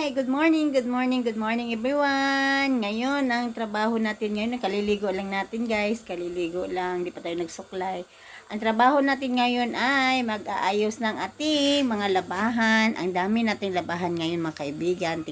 Good morning, good morning, good morning everyone. Ngayon, ang trabaho natin ngayon, kaliligo lang natin guys. Kaliligo lang, di pa tayo nagsuklay. Ang trabaho natin ngayon ay mag-aayos ng ating mga labahan. Ang dami nating labahan ngayon mga kaibigan.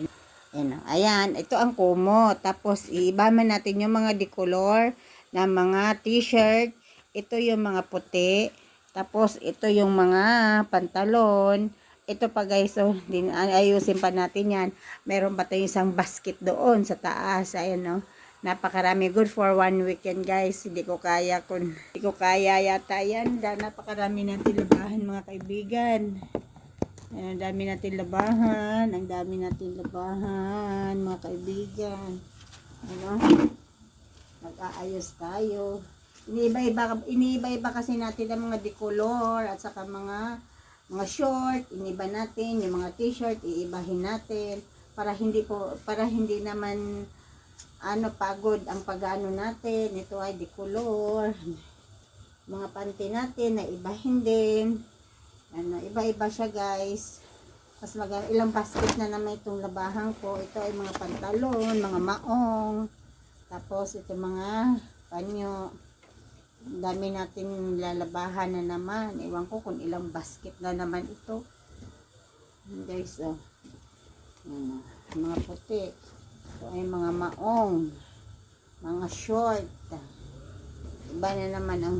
Ayan, ito ang kumot. Tapos, iibaman natin yung mga decolor na mga t-shirt. Ito yung mga puti. Tapos, ito yung mga pantalon. Ito pa guys, so, ayusin pa natin yan. Meron pa tayong isang basket doon sa taas. Ayan, no. Napakarami. Good for 1 weekend guys. Hindi ko kaya yata yan. Napakarami natin labahan mga kaibigan. Ayan, ang dami natin labahan. Ang dami natin labahan mga kaibigan. Ano? Mag-aayos tayo. Iniiba-iba kasi natin ang mga decolor at saka mga short, iniba natin, yung mga t-shirt, iibahin natin para hindi naman pagod ang pag-ano natin. Ito ay decolor. Mga panty natin na ibahin din. Iba-iba siya guys. Mas ilang basket na naman itong labahan ko. Ito ay mga pantalon, mga maong. Tapos ito mga panyo. Dami natin lalabahan na naman. Ewan ko kung ilang basket na naman ito. Guys, mga puti. Ito ay mga maong. Mga short. Iba naman ang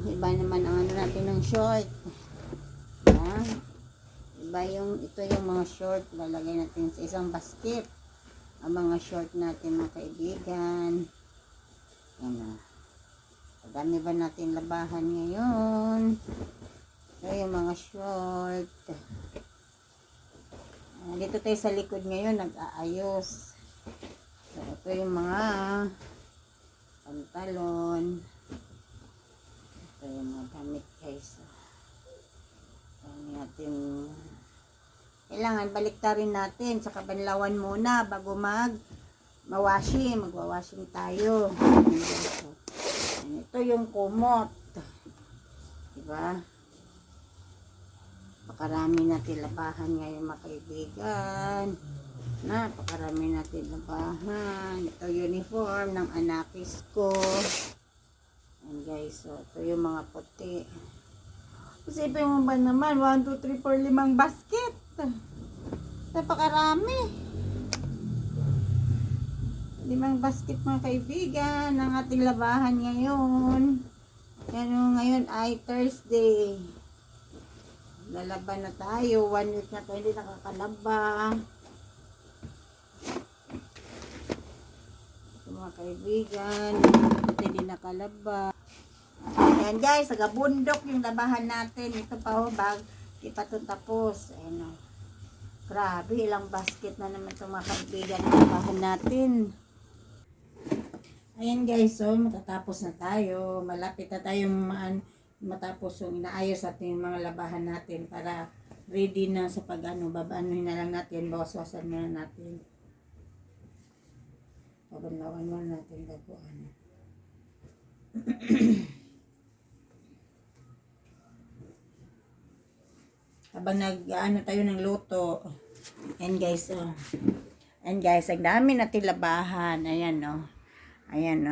ano natin ng short. Ito yung mga short. Lalagay natin sa isang basket. Ang mga short natin mga kaibigan. Dami ba natin labahan ngayon? Ito yung mga short. Dito tayo sa likod ngayon, nag-aayos. So, ito yung mga pantalon. Ito yung mga damit guys. Dami natin. Kailangan baliktarin natin sa kabanlawan muna bago mag-washing. Magwa-washing tayo. Ito yung kumot. Diba? Napakarami natin labahan ngayon mga kaibigan. Napakarami natin labahan. Ito uniform ng anakis ko. Ayan guys. So, ito yung mga puti. Isipin mo ba naman? 1, 2, 3, 4, 5 basket. Napakarami. 5 basket mga kaibigan ng ating labahan ngayon. Ngayon ay Thursday. Lalaban na tayo. 1 week na tayo hindi nakakalaba. Ito mga kaibigan. Hindi nakalaba. Ayan guys, sagabundok yung labahan natin. Ito pa bag. Di pa ito tapos. Ayan o. Grabe, ilang basket na naman itong mga kaibigan ng labahan natin. Ayan guys, so matatapos na tayo. Malapit na tayong matapos yung inaayos natin yung mga labahan natin para ready na sa babaanuhin na lang natin, bawas-wasan na natin. Pabanlawan mo natin gabuan. Habang tayo ng luto. Ayan guys, Ayan guys, ang dami natin labahan. Ayan Ayan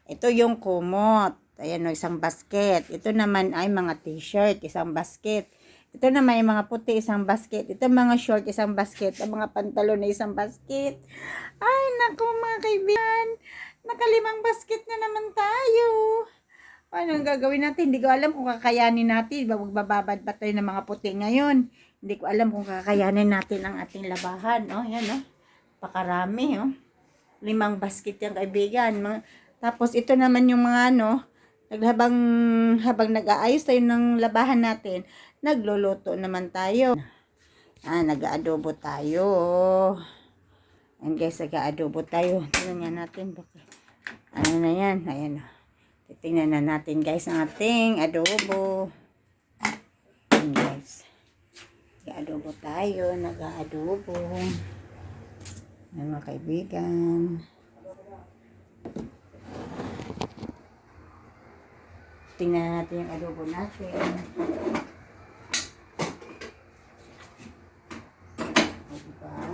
Ito yung kumot. Ayan isang basket. Ito naman ay mga t-shirt, isang basket. Ito naman ay mga puti, isang basket. Ito mga short, isang basket. Ang mga pantalon na isang basket. Ay, naku mga kaibigan. Naka5 basket na naman tayo. Ano ang gagawin natin? Hindi ko alam kung kakayanin natin. Magbababad pa tayo ng mga puti ngayon. Hindi ko alam kung kakayanin natin ang ating labahan. Yan pakarami 5 basket yung kaibigan. Tapos ito naman yung mga habang nag-aayos tayo ng labahan natin, nagluluto naman tayo. Nag-aadobo tayo. And guys, nag-aadobo tayo. Tingnan natin. Ano na yan? Ayan. Titingnan na natin guys ang ating adobo. Ayan guys. Nag-aadobo tayo. Nag-aadobo. Mga kaibigan. Tingnan natin yung adobo natin. Diba?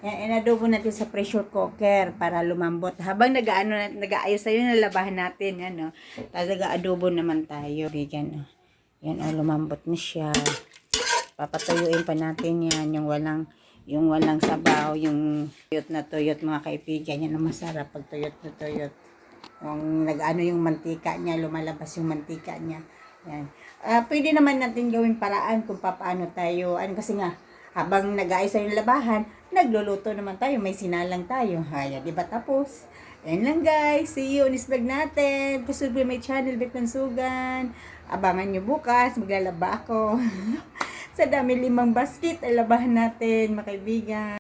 Yan, inadobo natin sa pressure cooker para lumambot. Habang nag-aayos tayo, nalabahan natin. Yan, no? Tapos nag-adobo naman tayo. Yan, yan, lumambot na siya. Papatuyuin pa natin yan. Yung walang sabaw, yung tuyot mga kaibigan. Yan ang masarap pag tuyot na tuyot. Yung yung mantika niya, lumalabas yung mantika niya. Yan. Pwede naman natin gawing paraan kung paano tayo. Kasi nga, habang nag-aayos tayo ng labahan, nagluluto naman tayo, may sinalang tayo. Di ba tapos? Ayan lang guys, see you on this vlog natin. Pasubay my channel, Beth Sugan. Abangan nyo bukas, maglalaba ako. Sa dami 5 basket, ay labahan natin, mga kaibigan.